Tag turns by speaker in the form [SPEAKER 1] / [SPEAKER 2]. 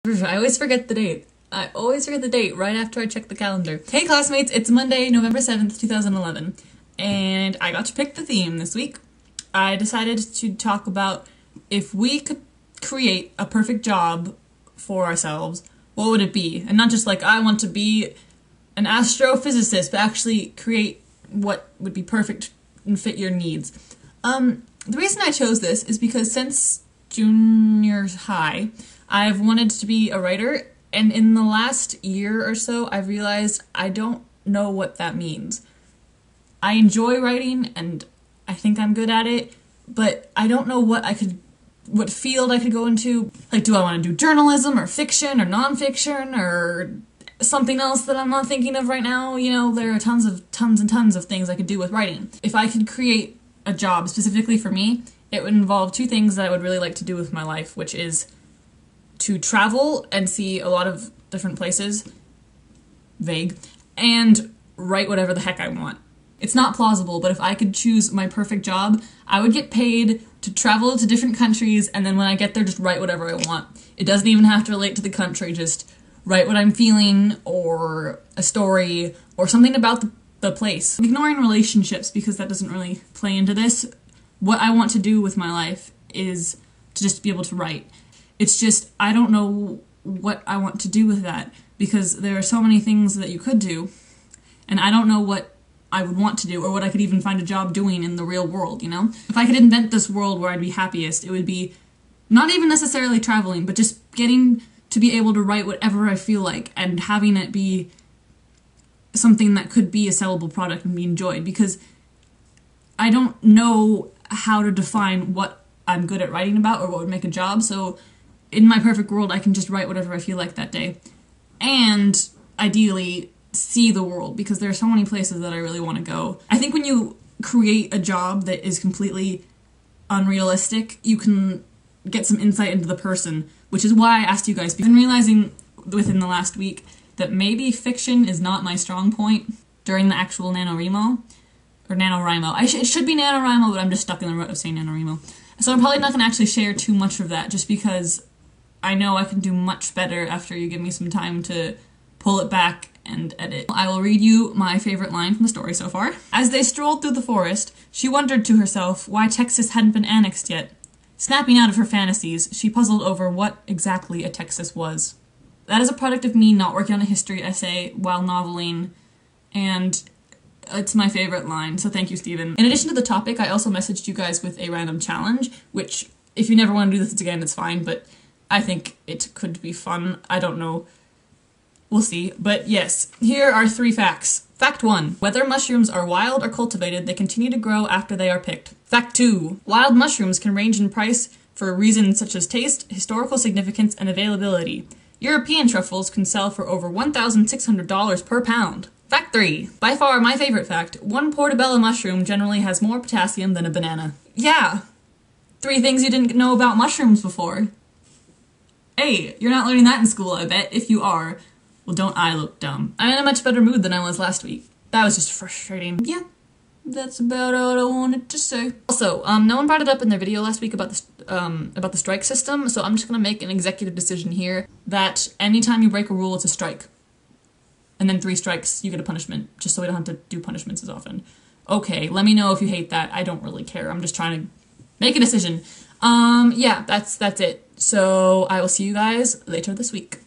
[SPEAKER 1] I always forget the date. I always forget the date right after I check the calendar. Hey classmates, it's Monday, November 7th, 2011, and I got to pick the theme this week. I decided to talk about if we could create a perfect job for ourselves, what would it be? And not just like, I want to be an astrophysicist, but actually create what would be perfect and fit your needs. The reason I chose this is because since junior high, I've wanted to be a writer, and in the last year or so, I've realized I don't know what that means. I enjoy writing, and I think I'm good at it, but I don't know what field I could go into. Like, do I want to do journalism, or fiction, or nonfiction, or something else that I'm not thinking of right now? You know, there are tons and tons of things I could do with writing. If I could create a job specifically for me, it would involve two things that I would really like to do with my life, which is to travel and see a lot of different places, vague, and write whatever the heck I want. It's not plausible, but if I could choose my perfect job, I would get paid to travel to different countries, and then when I get there, just write whatever I want. It doesn't even have to relate to the country, just write what I'm feeling, or a story, or something about the place. Ignoring relationships, because that doesn't really play into this, what I want to do with my life is to just be able to write. It's just, I don't know what I want to do with that, because there are so many things that you could do, and I don't know what I would want to do, or what I could even find a job doing in the real world, you know? If I could invent this world where I'd be happiest, it would be not even necessarily traveling, but just getting to be able to write whatever I feel like, and having it be something that could be a sellable product and be enjoyed, because I don't know how to define what I'm good at writing about, or what would make a job, so in my perfect world, I can just write whatever I feel like that day. And ideally, see the world, because there are so many places that I really want to go. I think when you create a job that is completely unrealistic, you can get some insight into the person, which is why I asked you guys. I've been realizing within the last week that maybe fiction is not my strong point during the actual NaNoWriMo, or NaNoWriMo. It should be NaNoWriMo, but I'm just stuck in the rut of saying NaNoWriMo. So I'm probably not going to actually share too much of that, just because I know I can do much better after you give me some time to pull it back and edit. I will read you my favorite line from the story so far. As they strolled through the forest, she wondered to herself why Texas hadn't been annexed yet. Snapping out of her fantasies, she puzzled over what exactly a Texas was. That is a product of me not working on a history essay while noveling, and it's my favorite line, so thank you, Stephen. In addition to the topic, I also messaged you guys with a random challenge, which, if you never want to do this again, it's fine, but I think it could be fun. I don't know. We'll see. But yes, here are 3 facts. Fact 1. Whether mushrooms are wild or cultivated, they continue to grow after they are picked. Fact 2. Wild mushrooms can range in price for reasons such as taste, historical significance, and availability. European truffles can sell for over $1,600 per pound. Fact 3. By far my favorite fact, one portobello mushroom generally has more potassium than a banana. Yeah! 3 things you didn't know about mushrooms before. Hey, you're not learning that in school, I bet. If you are, well, don't I look dumb. I'm in a much better mood than I was last week. That was just frustrating. Yeah, that's about all I wanted to say. Also, no one brought it up in their video last week about the strike system, so I'm just gonna make an executive decision here that anytime you break a rule, it's a strike. And then 3 strikes, you get a punishment, just so we don't have to do punishments as often. Okay, let me know if you hate that. I don't really care. I'm just trying to make a decision. Yeah, that's it. So I will see you guys later this week.